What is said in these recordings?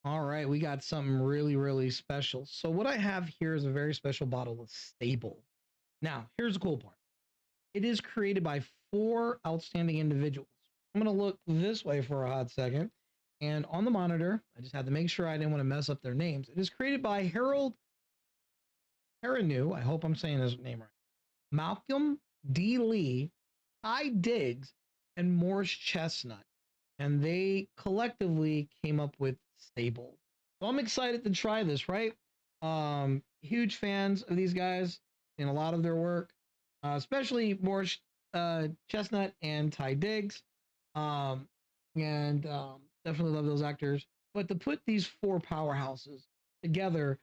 All right, we got something really, really special. So what I have here is a very special bottle of Sable. Now, here's the cool part. It is created by four outstanding individuals. I'm going to look this way for a hot second. And on the monitor, I just had to make sure I didn't want to mess up their names. It is created by Harold Perrineau. I hope I'm saying his name right. Malcolm D. Lee, Ty Diggs, and Morris Chestnut. And they collectively came up with Sable. So I'm excited to try this, right? Huge fans of these guys and a lot of their work, especially Morris Chestnut and Ty Diggs. Um, and definitely love those actors. But to put these four powerhouses together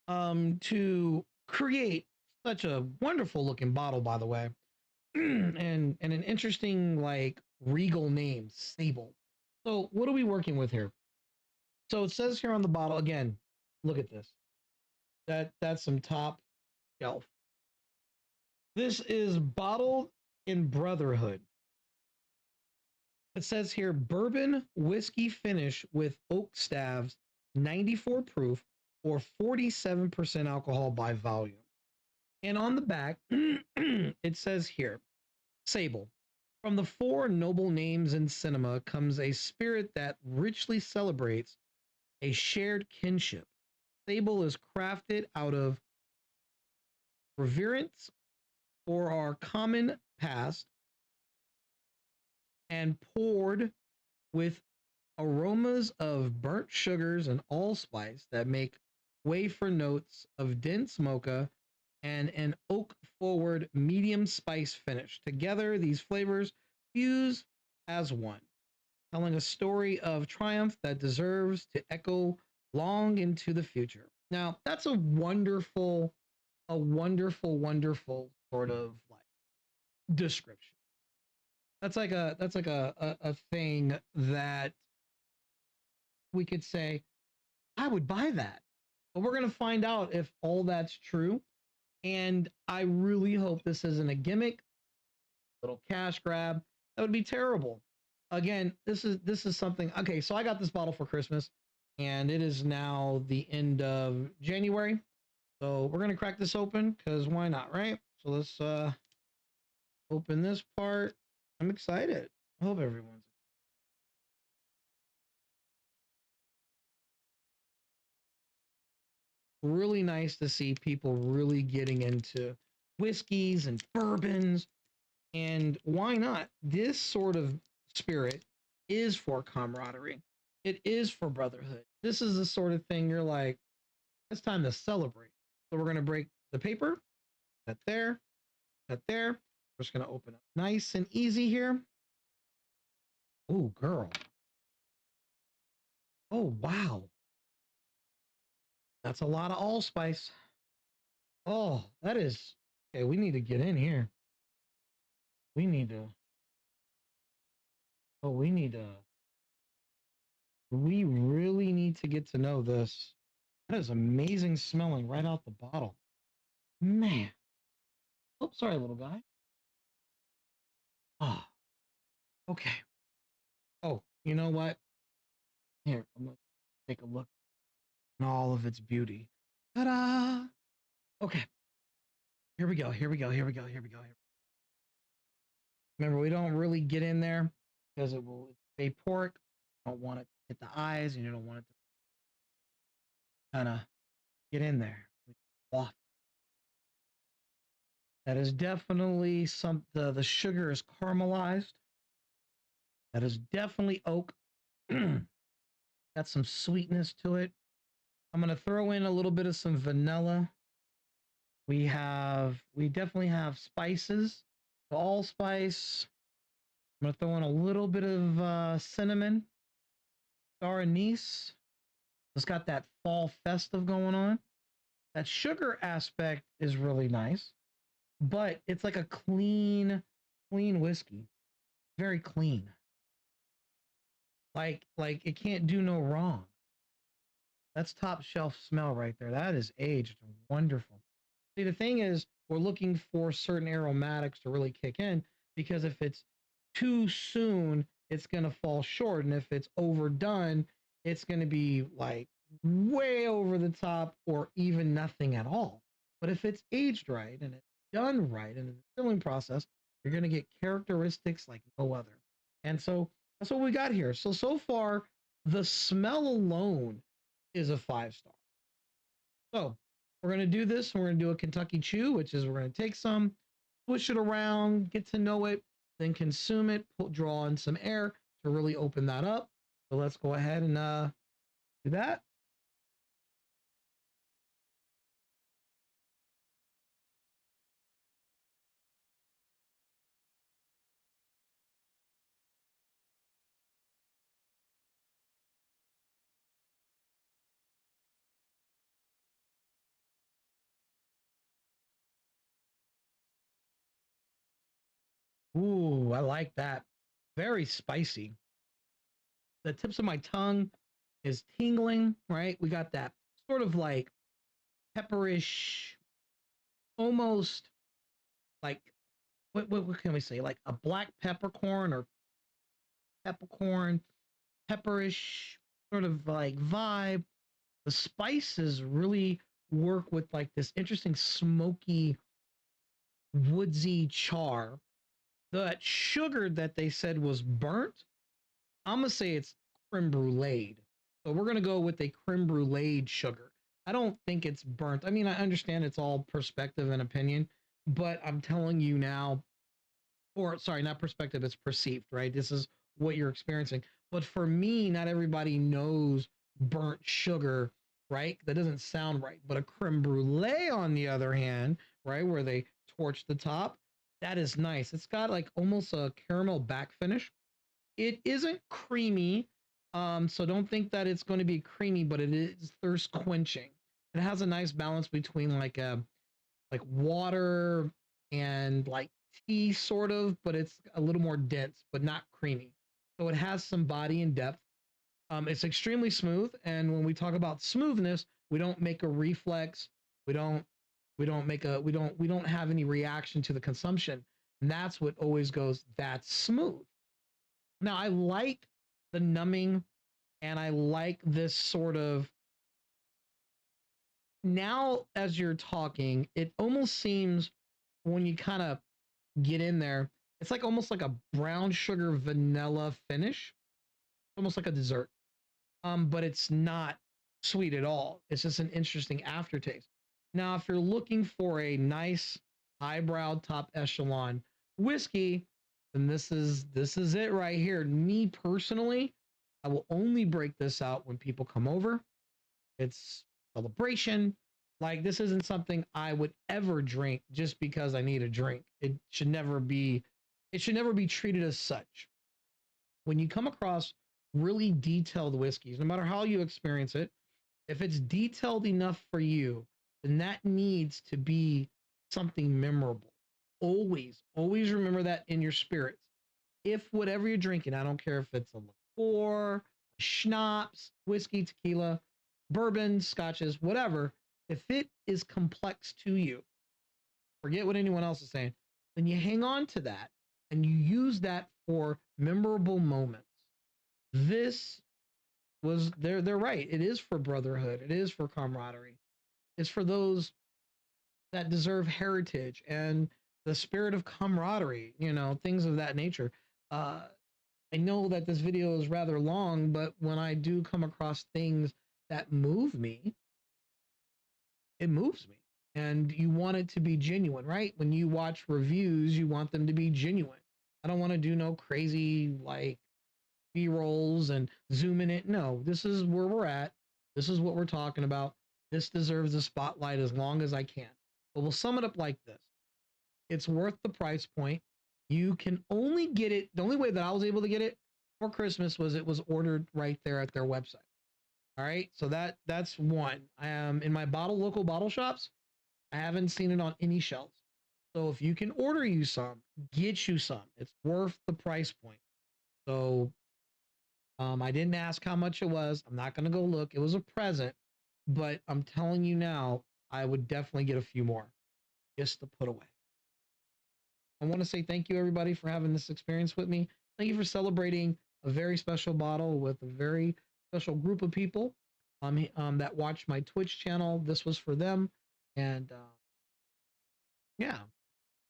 to create such a wonderful looking bottle, by the way, and an interesting like regal name, Sable. So what are we working with here? So it says here on the bottle again. Look at this. That's some top shelf. This is bottled in brotherhood. It says here bourbon whiskey finish with oak staves, 94 proof or 47% alcohol by volume. And on the back, it says here Sable. From the four noble names in cinema comes a spirit that richly celebrates a shared kinship. Sable is crafted out of reverence for our common past and poured with aromas of burnt sugars and allspice that make way for notes of dense mocha and an oak forward medium spice finish. Together, these flavors fuse as one, telling a story of triumph that deserves to echo long into the future. Now, that's a wonderful sort of like description. That's like a thing that we could say, I would buy that. But we're gonna find out if all that's true. And I really hope this isn't a gimmick, little cash grab. That would be terrible. Again, this is something. Okay, so I got this bottle for Christmas, and it is now the end of January. So we're gonna crack this open because why not, right? So let's open this part. I'm excited. I hope everyone's really nice to see people really getting into whiskeys and bourbons. And why not? This sort of spirit is for camaraderie. It is for brotherhood. This is the sort of thing you're like, it's time to celebrate. So we're going to break the paper. That there. That there. We're just going to open up nice and easy here. Oh, girl. Oh, wow. That's a lot of allspice. Oh, that is. Okay, we need to get in here. We need to. Oh, we need to. We really need to get to know this. That is amazing smelling right out the bottle. Man. Oh, sorry, little guy. Ah, okay. Oh, you know what? Here, I'm gonna take a look in all of its beauty. Ta-da! Okay, here we go. Here we go. Here we go. Here we go. Remember, we don't really get in there because it will stay pork. You don't want it to hit the eyes, and you don't want it to kind of get in there. Waft. That is definitely some. The sugar is caramelized. That is definitely oak. Got some sweetness to it. I'm gonna throw in a little bit of some vanilla. We definitely have spices. Allspice. I'm gonna throw in a little bit of cinnamon, star anise. It's got that fall festive going on. That sugar aspect is really nice, but it's like a clean whiskey. Very clean. Like it can't do no wrong. That's top shelf smell right there. That is aged wonderful. See, the thing is, we're looking for certain aromatics to really kick in because if it's too soon, it's going to fall short. And if it's overdone, it's going to be like way over the top or even nothing at all. But if it's aged right and it's done right in the distilling process, you're going to get characteristics like no other. And so that's what we got here. So far, the smell alone is a 5 star. So we're going to do this. We're going to do a Kentucky Chew, which is we're going to take some, swish it around, get to know it, then consume it, draw in some air to really open that up. So let's go ahead and do that. Ooh, I like that. Very spicy. The tips of my tongue is tingling, right? We got that sort of like pepperish, almost like what can we say? Like a black peppercorn or peppercorn, pepperish sort of like vibe. The spices really work with like this interesting smoky, woodsy char. That sugar that they said was burnt, I'm gonna say it's creme brulee. So we're gonna go with a creme brulee sugar. I don't think it's burnt. I mean, I understand it's all perspective and opinion, but I'm telling you now, or sorry, not perspective, it's perceived, right? This is what you're experiencing. But for me, not everybody knows burnt sugar, right? That doesn't sound right. But a creme brulee, on the other hand, right, where they torch the top, that is nice. It's got like almost a caramel back finish. It isn't creamy, so don't think that it's going to be creamy, but it is thirst quenching. It has a nice balance between like a like water and like tea sort of, but it's a little more dense, but not creamy. So it has some body and depth. It's extremely smooth, and when we talk about smoothness, we don't make a reflex. We don't we don't have any reaction to the consumption. And that's what always goes, that's smooth. Now I like the numbing and I like this sort of now as you're talking, it almost seems when you kind of get in there, it's like almost like a brown sugar vanilla finish, almost like a dessert. But it's not sweet at all. It's just an interesting aftertaste. Now, if you're looking for a nice highbrow top echelon whiskey, then this is it right here. Me personally, I will only break this out when people come over. It's celebration. Like this isn't something I would ever drink just because I need a drink. It should never be treated as such. When you come across really detailed whiskeys, no matter how you experience it, if it's detailed enough for you, then that needs to be something memorable. Always remember that in your spirits. If whatever you're drinking, I don't care if it's a liqueur, a schnapps, whiskey, tequila, bourbon, scotches, whatever, if it is complex to you, forget what anyone else is saying, then you hang on to that and you use that for memorable moments. This was they're right. It is for brotherhood. It is for camaraderie. It's for those that deserve heritage and the spirit of camaraderie, things of that nature. Uh, I know that this video is rather long, but when I do come across things that move me, it moves me. And you want it to be genuine, right? When you watch reviews, you want them to be genuine. I don't want to do no crazy like B rolls and zooming it. No, this is where we're at. This is what we're talking about. This deserves the spotlight as long as I can. But we'll sum it up like this. It's worth the price point. You can only get it. The only way that I was able to get it for Christmas was it was ordered right there at their website. All right. So that's one. In my local bottle shops, I haven't seen it on any shelves. So if you can order you some, get you some. It's worth the price point. So I didn't ask how much it was. I'm not gonna go look. It was a present, but I'm telling you now, I would definitely get a few more just to put away. I want to say thank you everybody for having this experience with me. Thank you for celebrating a very special bottle with a very special group of people that watch my Twitch channel. This was for them. And yeah,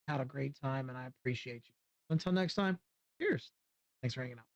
had a great time and I appreciate you. Until next time, cheers. Thanks for hanging out.